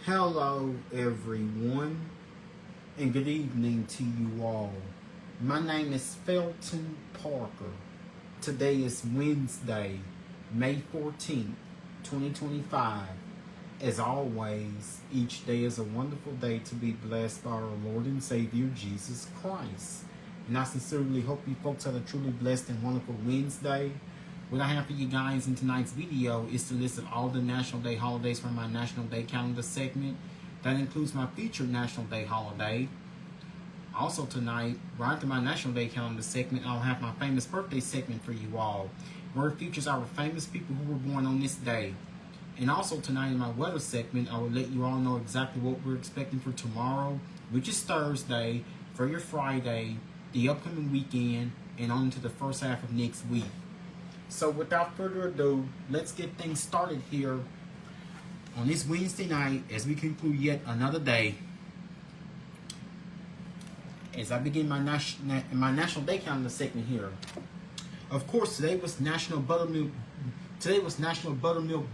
Hello, everyone, and good evening to you all. My name is Felton Parker. Today is Wednesday, May 14th, 2025. As always, each day is a wonderful day to be blessed by our Lord and Savior, Jesus Christ. And I sincerely hope you folks had a truly blessed and wonderful Wednesday. What I have for you guys in tonight's video is to list all the National Day holidays from my National Day calendar segment. That includes my featured National Day holiday. Also tonight, right after my National Day calendar segment, I'll have my famous birthday segment for you all, where it features our famous people who were born on this day. And also tonight in my weather segment, I will let you all know exactly what we're expecting for tomorrow, which is Thursday, for your Friday, the upcoming weekend, and on to the first half of next week. So without further ado, let's get things started here on this Wednesday night as we conclude yet another day. As I begin my National Day calendar segment here. Of course, today was National Buttermilk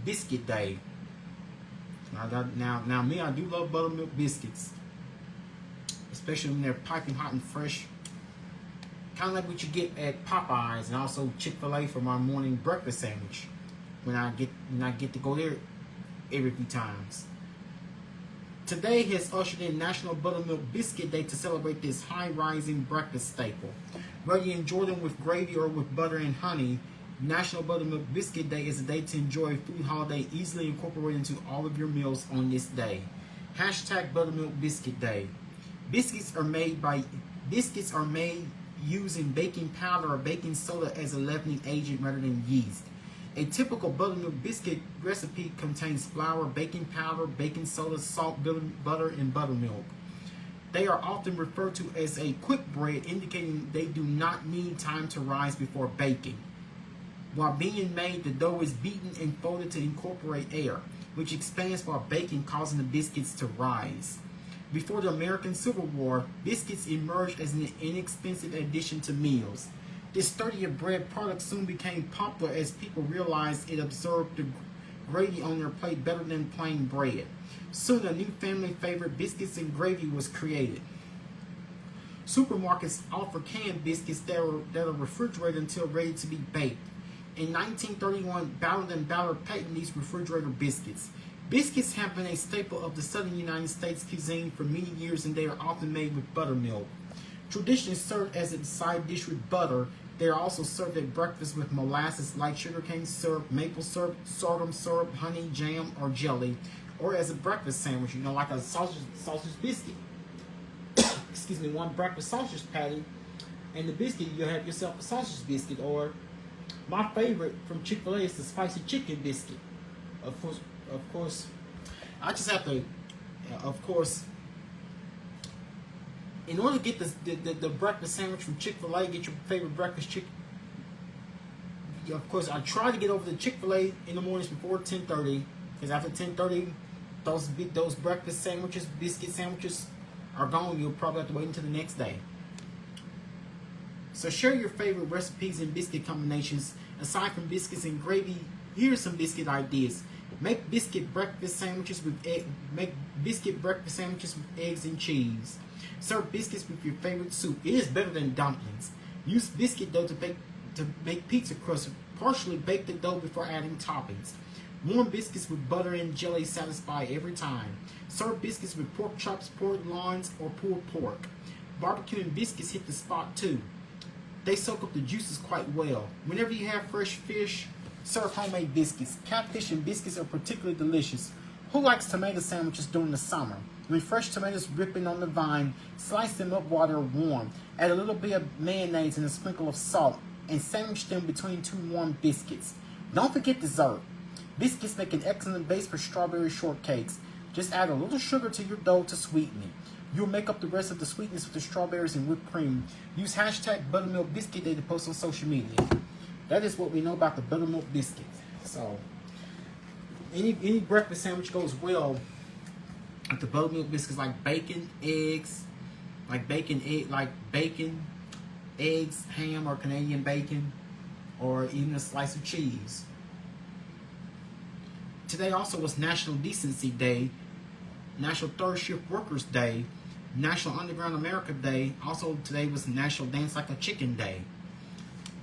Biscuit Day. Now me, I do love buttermilk biscuits, especially when they're piping hot and fresh. Kind of like what you get at Popeyes and also Chick-fil-A for my morning breakfast sandwich. When I get to go there every few times. Today has ushered in National Buttermilk Biscuit Day to celebrate this high-rising breakfast staple. Whether you enjoy them with gravy or with butter and honey, National Buttermilk Biscuit Day is a day to enjoy a food holiday easily incorporated into all of your meals on this day. Hashtag Buttermilk Biscuit Day. Biscuits are made using baking powder or baking soda as a leavening agent rather than yeast. A typical buttermilk biscuit recipe contains flour, baking powder, baking soda, salt, butter, and buttermilk. They are often referred to as a quick bread, indicating they do not need time to rise before baking. While being made, the dough is beaten and folded to incorporate air, which expands while baking, causing the biscuits to rise. Before the American Civil War, biscuits emerged as an inexpensive addition to meals. This sturdier bread product soon became popular as people realized it absorbed the gravy on their plate better than plain bread. Soon a new family favorite, biscuits and gravy, was created. Supermarkets offer canned biscuits that are refrigerated until ready to be baked. In 1931, Ballard & Ballard patented these refrigerator biscuits. Biscuits have been a staple of the southern United States cuisine for many years, and they are often made with buttermilk. Traditionally served as a side dish with butter, they are also served at breakfast with molasses, light sugarcane syrup, maple syrup, sorghum syrup, honey, jam, or jelly, or as a breakfast sandwich, like a sausage biscuit. Excuse me, one breakfast sausage patty, and the biscuit, you'll have yourself a sausage biscuit, or my favorite from Chick-fil-A is the spicy chicken biscuit. Of course, I just have to, in order to get the breakfast sandwich from Chick-fil-A, get your favorite breakfast chicken. Of course, I try to get over to Chick-fil-A in the mornings before 10:30, because after 10:30, those breakfast sandwiches, biscuit sandwiches, are gone. You'll probably have to wait until the next day. So share your favorite recipes and biscuit combinations. Aside from biscuits and gravy, here are some biscuit ideas. Make biscuit breakfast sandwiches with eggs and cheese. Serve biscuits with your favorite soup. It is better than dumplings. Use biscuit dough to make pizza crust. Partially bake the dough before adding toppings. Warm biscuits with butter and jelly satisfy every time. Serve biscuits with pork chops, pork loins, or pulled pork. Barbecue and biscuits hit the spot too. They soak up the juices quite well. Whenever you have fresh fish, serve homemade biscuits. Catfish and biscuits are particularly delicious. Who likes tomato sandwiches during the summer? When fresh tomatoes ripen on the vine, slice them up while they're warm. Add a little bit of mayonnaise and a sprinkle of salt, and sandwich them between two warm biscuits. Don't forget dessert. Biscuits make an excellent base for strawberry shortcakes. Just add a little sugar to your dough to sweeten it. You'll make up the rest of the sweetness with the strawberries and whipped cream. Use hashtag Buttermilk Biscuit Day to post on social media. That is what we know about the buttermilk biscuit. So, any breakfast sandwich goes well with the buttermilk biscuits, like bacon, eggs, eggs, ham, or Canadian bacon, or even a slice of cheese. Today also was National Decency Day, National Third Shift Workers Day, National Underground America Day. Also today was National Dance Like a Chicken Day.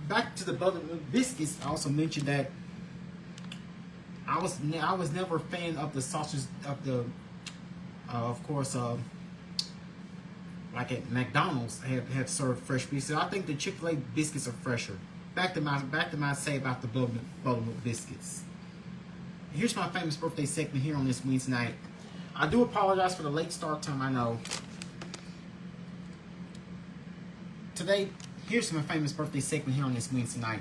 Back to the Buttermilk Biscuits, I also mentioned that I was never a fan of the sausage of the of course like at McDonald's have served fresh biscuits. I think the Chick-fil-A biscuits are fresher. Back to my say about the Buttermilk Biscuits. Here's my famous birthday segment here on this Wednesday night. I do apologize for the late start time, I know. Today, here's my famous birthday segment here on this Wednesday night.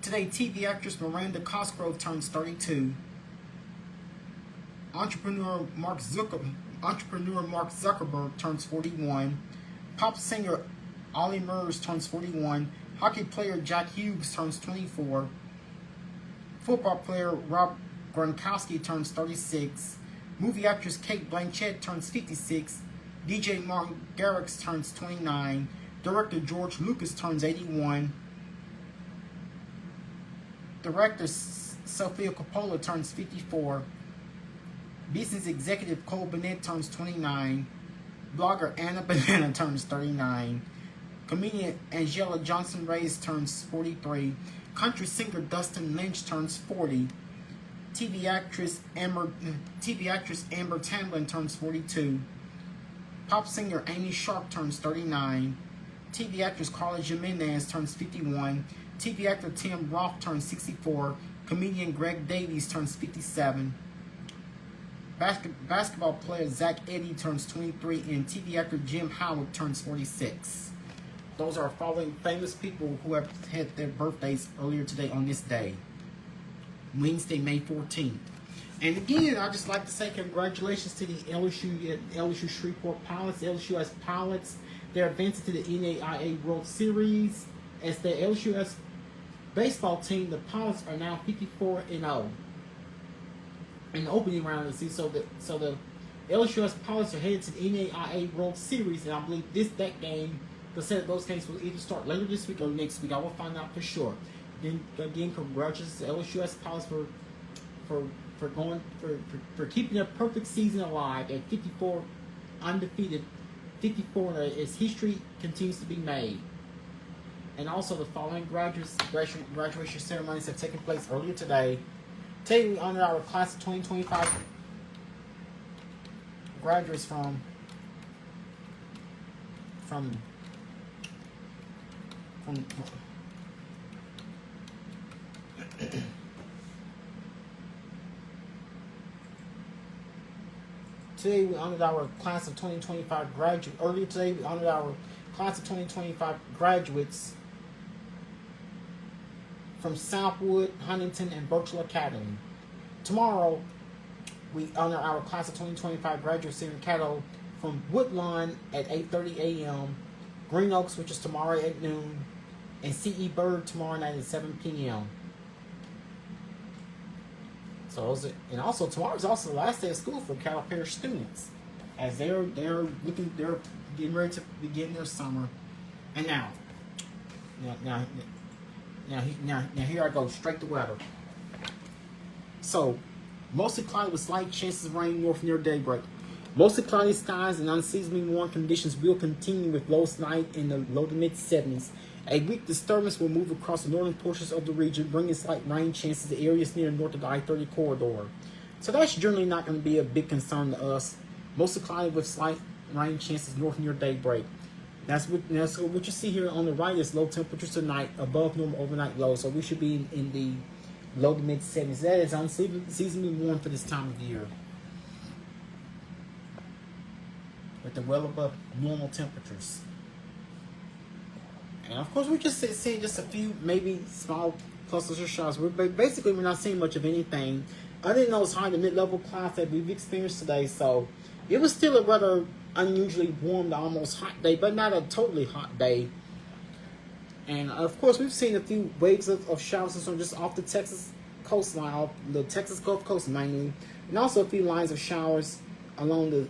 Today, TV actress Miranda Cosgrove turns 32. Entrepreneur Mark Zuckerberg turns 41. Pop singer Ollie Murs turns 41. Hockey player Jack Hughes turns 24. Football player Rob Gronkowski turns 36. Movie actress Cate Blanchett turns 56. DJ Martin Garrix turns 29. Director George Lucas turns 81. Director Sofia Coppola turns 54. Business executive Cole Burnett turns 29. Blogger Anna Banana turns 39. Comedian Angela Johnson Reyes turns 43. Country singer Dustin Lynch turns 40. TV actress Amber Tamblyn turns 42. Pop singer Amy Sharp turns 39. TV actress Carla Jimenez turns 51. TV actor Tim Roth turns 64. Comedian Greg Davies turns 57. Basketball player Zach Edey turns 23. And TV actor Jim Howard turns 46. Those are following famous people who have had their birthdays earlier today on this day, Wednesday, May 14th. And again, I'd just like to say congratulations to the LSU Shreveport Pilots. LSUS Pilots, they're advancing to the NAIA World Series. As the LSUS baseball team, the Pilots are now 54-0 in the opening round of the season. So the LSUS Pilots are headed to the NAIA World Series, and I believe that game, the set of those games will either start later this week or next week. I will find out for sure. Then again, congratulations to LSUS Pilots for keeping their perfect season alive at 54 undefeated, 54 as history continues to be made. And also the following graduation ceremonies have taken place earlier today. Today we honor our class of 2025 graduates from Today we honored our class of 2025 graduates. Earlier today we honored our class of 2025 graduates from Southwood, Huntington, and Birchall Academy. Tomorrow we honor our class of 2025 graduates here in Caddo from Woodlawn at 8:30 a.m., Green Oaks, which is tomorrow at noon, and C.E. Bird tomorrow night at 7 p.m. So, and also tomorrow is also the last day of school for Caddo Parish students, as they're getting ready to begin their summer. And now here I go straight to weather. So, mostly cloudy with slight chances of rain north near daybreak. Mostly cloudy skies and unseasonably warm conditions will continue with lows tonight in the low to mid 70s. A weak disturbance will move across the northern portions of the region, bringing slight rain chances to areas near north of the I-30 corridor. So that's generally not going to be a big concern to us. Mostly cloudy with slight rain chances north near daybreak. That's what you see here on the right is low temperatures tonight, above normal overnight lows. So we should be in the low to mid 70s. That is unseasonably warm for this time of year, with the well above normal temperatures. And of course, we're just seeing just a few, maybe small clusters or showers. We're not seeing much of anything other than those high to mid-level clouds that we've experienced today. So it was still a rather unusually warm to almost hot day, but not a totally hot day. And of course, we've seen a few waves of showers just off the Texas coastline, off the Texas Gulf Coast mainly, and also a few lines of showers along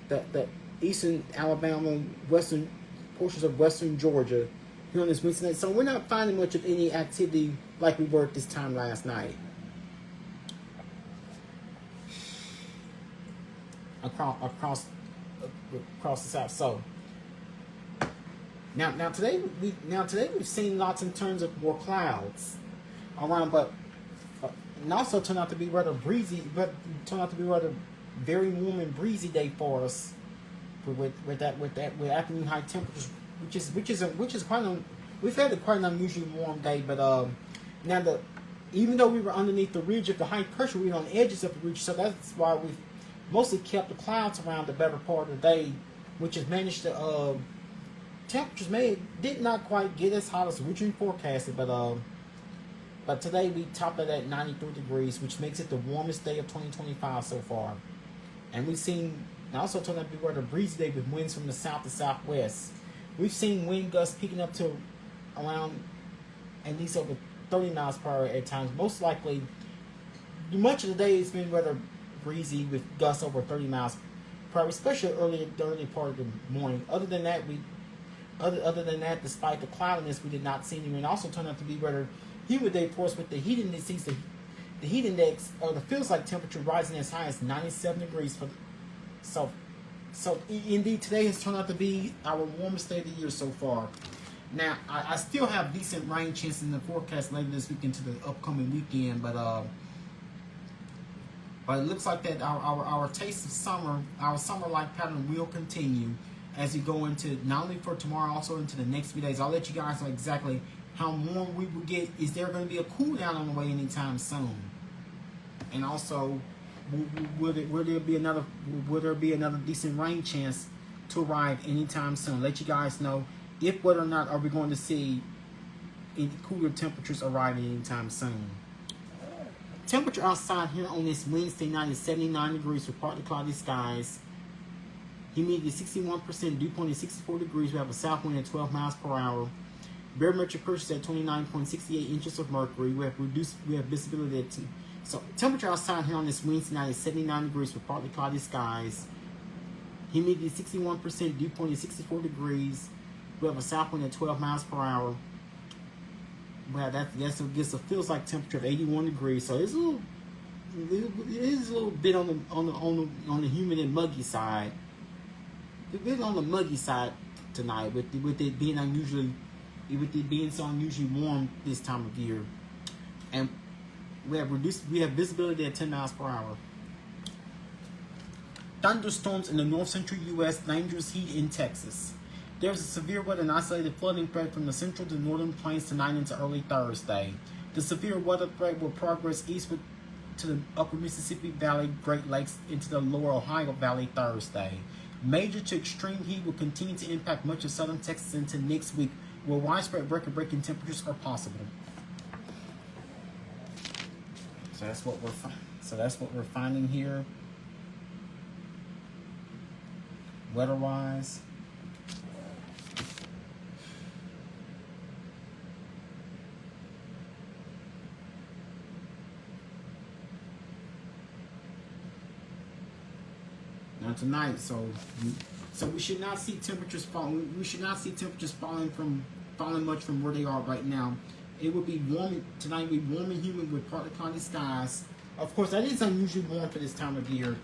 the eastern Alabama, western portions of western Georgia here on this Wednesday night. So we're not finding much of any activity like we were at this time last night. across the south. So now today we've seen lots in terms of more clouds around, but and also turned out to be rather breezy, but turned out to be rather very warm and breezy day for us with afternoon high temperatures, which is quite we've had quite an unusually warm day, but now even though we were underneath the ridge of the high pressure, we were on the edges of the ridge, so that's why we've mostly kept the clouds around the better part of the day, which has managed to temperatures did not quite get as hot as originally forecasted, but today we topped it at 93 degrees, which makes it the warmest day of 2025 so far. And we've seen, and also turned out to be rather breezy day with winds from the south to southwest. We've seen wind gusts peaking up to around at least over 30 miles per hour at times. Most likely, much of the day it's been rather breezy with gusts over 30 miles per hour, especially the early part of the morning. Other than that, despite the cloudiness, we did not see any rain. Also turned out to be rather humid day for us with the heat index. The heat index, or the feels like temperature, rising as high as 97 degrees. So indeed, today has turned out to be our warmest day of the year so far. Now, I still have decent rain chances in the forecast later this week into the upcoming weekend, but it looks like that our taste of summer, our summer-like pattern will continue as we go into not only for tomorrow, also into the next few days. I'll let you guys know exactly how warm we will get. Is there going to be a cool down on the way anytime soon? And also, will there be another decent rain chance to arrive anytime soon? Let you guys know if whether or not are we going to see any cooler temperatures arriving anytime soon. Temperature outside here on this Wednesday night is 79 degrees with partly cloudy skies. Humidity 61%, dew point is 64 degrees. We have a south wind at 12 miles per hour. Barometric pressure at 29.68 inches of mercury. We have visibility at 2. So temperature outside here on this Wednesday night is 79 degrees with partly cloudy skies. Humidity 61%, dew point is 64 degrees. We have a south wind at 12 miles per hour. Well, that feels like temperature of 81 degrees. So it is a little bit on the humid and muggy side. A bit on the muggy side tonight with it being so unusually warm this time of year. And we have visibility at 10 miles per hour. Thunderstorms in the north central U.S., dangerous heat in Texas. There's a severe weather and isolated flooding threat from the central to northern plains tonight into early Thursday. The severe weather threat will progress eastward to the upper Mississippi Valley, Great Lakes, into the lower Ohio Valley Thursday. Major to extreme heat will continue to impact much of southern Texas into next week, where widespread record-breaking temperatures are possible. So that's what we're finding here, weather-wise. Now tonight, so we should not see temperatures falling. We should not see temperatures falling much from where they are right now. It will be warm tonight. Will be warm and humid with partly cloudy skies. Of course, that is unusually warm for this time of year.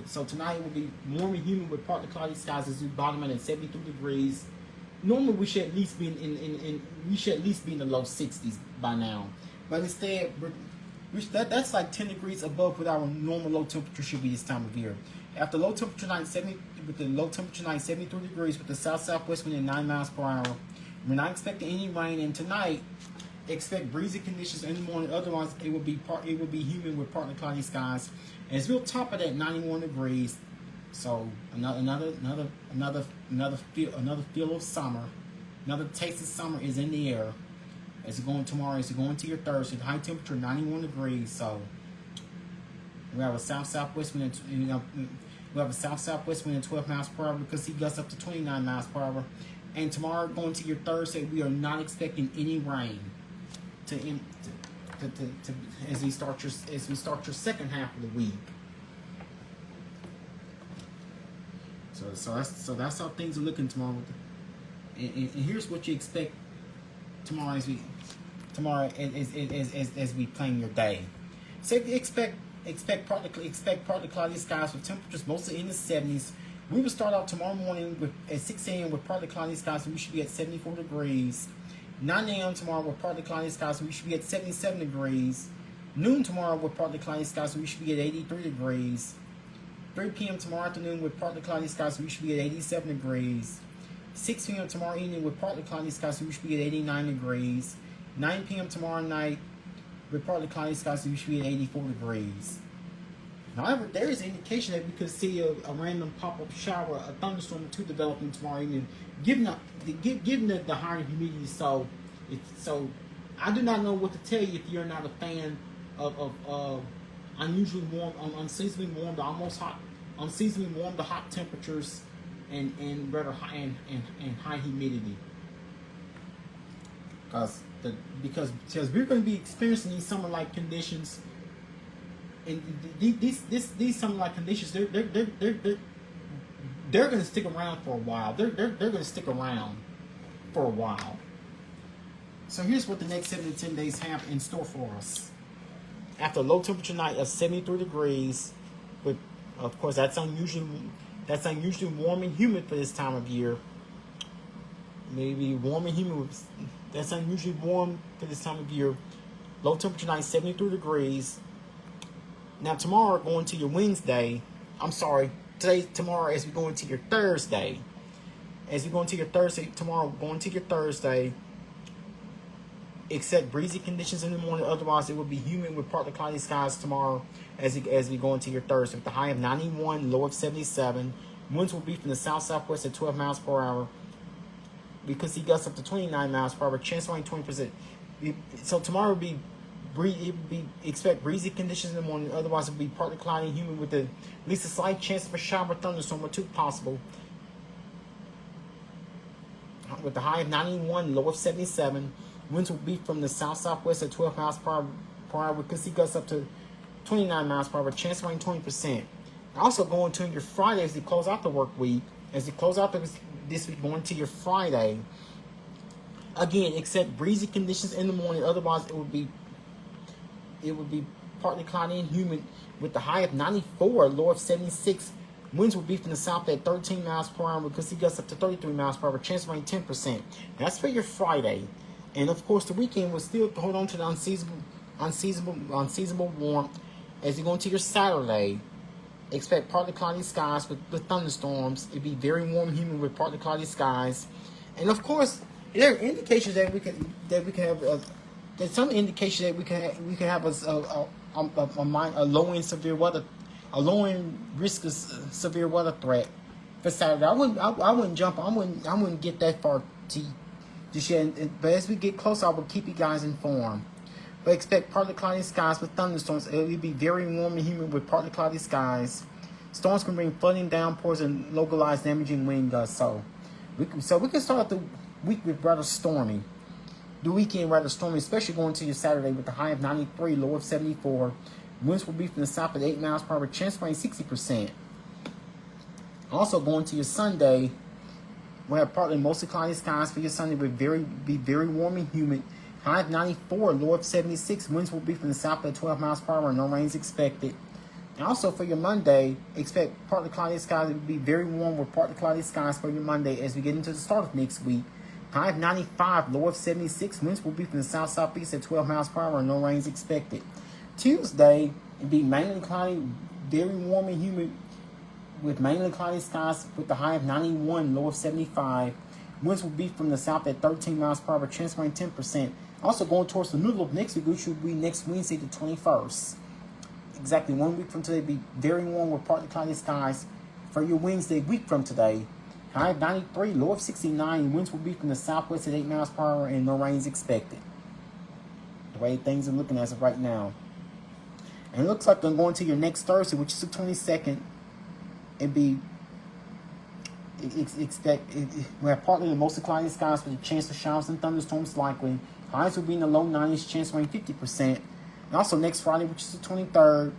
So tonight it will be warm and humid with partly cloudy skies as we bottom out at 73 degrees. Normally we should at least be in the low 60s by now, but instead that's like 10 degrees above what our normal low temperature should be this time of year. After low temperature night 73 degrees with the south-southwest wind at 9 miles per hour. We're not expecting any rain, and tonight expect breezy conditions in the morning. Otherwise, it will be humid with partly cloudy skies, as we'll top it at 91 degrees. So another feel of summer, another taste of summer is in the air. As you're going tomorrow, as you're going to your Thursday, the high temperature 91 degrees. So we have a south-southwest wind. We have a south-southwest wind at 12 miles per hour because he gusts up to 29 miles per hour. And tomorrow, going to your Thursday, we are not expecting any rain as we start your second half of the week. So that's how things are looking tomorrow. And here's what you expect tomorrow as we plan your day. So expect Expect partly cloudy skies with temperatures mostly in the 70s. We will start out tomorrow morning at 6 a.m. with partly cloudy skies, and we should be at 74 degrees. 9 a.m. tomorrow with partly cloudy skies, and we should be at 77 degrees. Noon tomorrow with partly cloudy skies, and we should be at 83 degrees. 3 p.m. tomorrow afternoon with partly cloudy skies, and we should be at 87 degrees. 6 p.m. tomorrow evening with partly cloudy skies, and we should be at 89 degrees. 9 p.m. tomorrow night with partly cloudy skies, and we should be at 84 degrees. However, there is an indication that we could see a random pop-up shower, a thunderstorm to developing tomorrow evening, given the higher humidity. So I do not know what to tell you if you're not a fan of unusually warm, unseasonably warm to almost hot, unseasonably warm to hot temperatures, and rather high and high humidity. Because we're going to be experiencing these summer-like conditions. And these summer-like conditions, they're going to stick around for a while. They're going to stick around for a while. So here's what the next 7 to 10 days have in store for us. After a low temperature night of 73 degrees, with of course that's unusually warm and humid for this time of year. Maybe warm and humid. That's unusually warm for this time of year. Low temperature night 73 degrees. Now tomorrow going to your Wednesday, tomorrow as we go into your Thursday. As we go into your Thursday, tomorrow going to your Thursday, except breezy conditions in the morning, otherwise it will be humid with partly cloudy skies tomorrow as we go into your Thursday. With the high of 91, low of 77. Winds will be from the south-southwest at 12 miles per hour. We could see gusts up to 29 miles per hour, chance of rain 20%. So tomorrow will be expect breezy conditions in the morning. Otherwise, it will be partly cloudy and humid with at least a slight chance of a shower or thunderstorm or two possible. With the high of 91, low of 77. Winds will be from the south-southwest at 12 miles per hour. We could see gusts up to 29 miles per hour. Chance of rain 20%. Also going to your Friday as you close out the work week. As you close out this week, going to your Friday. Again, except breezy conditions in the morning. Otherwise, it would be partly cloudy and humid with the high of 94, low of 76. Winds will be from the south at 13 miles per hour. We could see gusts up to 33 miles per hour. Chance of rain 10%. That's for your Friday. And of course, the weekend will still hold on to the unseasonable warmth. As you go into your Saturday, expect partly cloudy skies with thunderstorms. It'll be very warm and humid with partly cloudy skies. And of course, there are indications that we can have. There's some indication that we can have a low end severe weather, a low end risk of severe weather threat for Saturday. I wouldn't jump. I wouldn't get that far to share. But as we get closer, I will keep you guys informed. But expect partly cloudy skies with thunderstorms. It will be very warm and humid with partly cloudy skies. Storms can bring flooding, downpours, and localized damaging wind gusts. So we can start the week with rather stormy. The weekend rather stormy, especially going to your Saturday with the high of 93, low of 74. Winds will be from the south at 8 miles per hour. Chance of rain 60%. Also going to your Sunday, we'll have partly mostly cloudy skies for your Sunday. Will be very warm and humid. High of 94, low of 76. Winds will be from the south at 12 miles per hour. No rain is expected. And also for your Monday, expect partly cloudy skies. It will be very warm with partly cloudy skies for your Monday as we get into the start of next week. High of 95, low of 76. Winds will be from the south-southeast at 12 miles per hour. No rain is expected. Tuesday, it'll be mainly cloudy, very warm and humid with mainly cloudy skies with the high of 91, low of 75. Winds will be from the south at 13 miles per hour. Chance of rain 10%. Also going towards the middle of next week, which will be next Wednesday, the 21st. Exactly 1 week from today, be very warm with partly cloudy skies for your Wednesday week from today. High of 93, low of 69. Winds will be from the southwest at 8 miles per hour, and no rain is expected. The way things are looking as of right now. And it looks like they're going to your next Thursday, which is the 22nd. We have partly to mostly cloudy skies with a chance of showers and thunderstorms likely. Highs will be in the low 90s, chance of rain 50%. And also next Friday, which is the 23rd,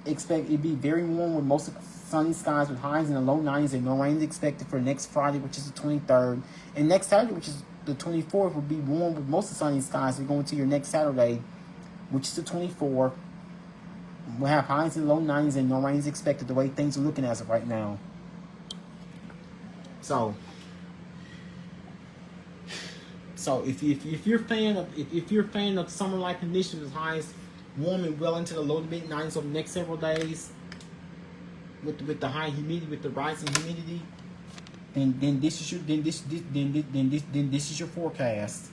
expect it be very warm with mostly sunny skies with highs in the low 90s and no rain is expected for next Friday, which is the 23rd. And next Saturday, which is the 24th, will be warm with mostly sunny skies. We're going to your next Saturday, which is the 24th. We'll have highs in the low 90s and no rain is expected the way things are looking as of right now. So if you're a fan of summer-like conditions with highs warm and well into the low to mid 90s over the next several days, with the high humidity, with the rising humidity, then this is your forecast.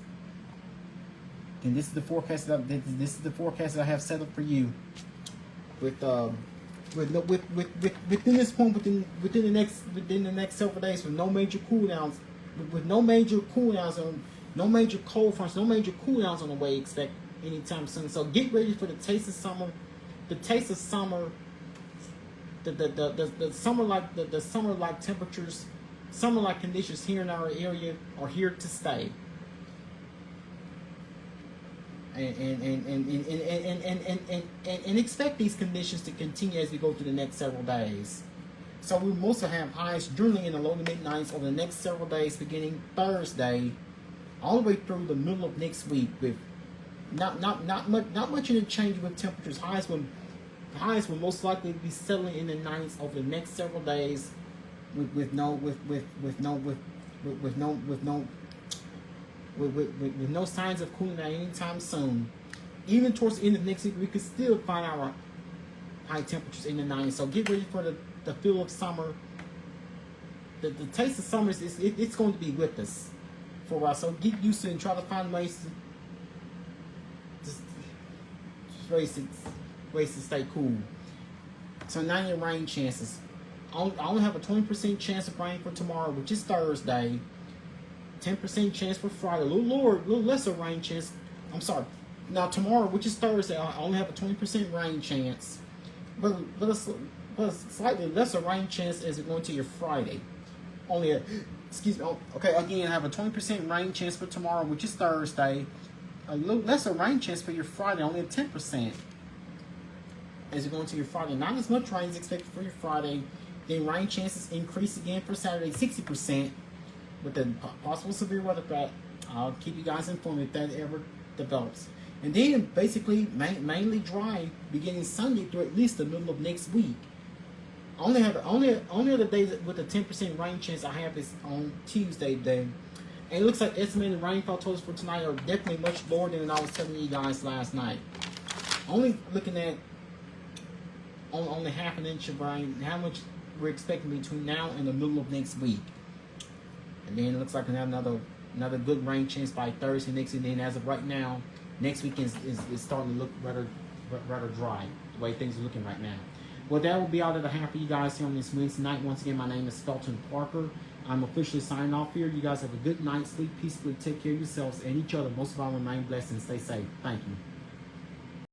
Then this is the forecast that I have set up for you. Within this point, within the next several days, with no major cool downs, no major cold fronts, no major cool downs on the way expect anytime soon. So get ready for the taste of summer. The taste of summer. The summer-like temperatures, summer-like conditions here in our area are here to stay. And expect these conditions to continue as we go through the next several days. So we will also have highs generally in the low to mid 90s over the next several days, beginning Thursday, all the way through the middle of next week, with not much interchange with temperatures. Highs will most likely be settling in the 90s over the next several days, with no signs of cooling down anytime soon. Even towards the end of next week, we could still find our high temperatures in the 90s. So get ready for the feel of summer. The taste of summer it's going to be with us for a while. So get used to it and try to find ways to stay cool. So now your rain chances. I only have a 20% chance of rain for tomorrow, which is Thursday. 10% chance for Friday. A little lesser rain chance. I'm sorry. Now tomorrow, which is Thursday, I only have a 20% rain chance, but a slightly lesser rain chance as we go into your Friday. Okay. Again, I have a 20% rain chance for tomorrow, which is Thursday. A little lesser rain chance for your Friday, only a 10%. As you go into your Friday, not as much rain is expected for your Friday. Then rain chances increase again for Saturday, 60%, with the possible severe weather threat. I'll keep you guys informed if that ever develops. And then basically mainly dry beginning Sunday through at least the middle of next week. Only other days with a 10% rain chance I have is on Tuesday day. And it looks like estimated rainfall totals for tonight are definitely much lower than I was telling you guys last night. Only looking at only half an inch of rain, how much we're expecting between now and the middle of next week. And then it looks like another good rain chance by Thursday next week. And then as of right now, next week is starting to look rather dry, the way things are looking right now. Well, that will be all that I have for you guys here on this Wednesday night. Once again, my name is Felton Parker. I'm officially signing off here. You guys have a good night, sleep peacefully, take care of yourselves and each other. Most of all, remain blessed and stay safe. Thank you.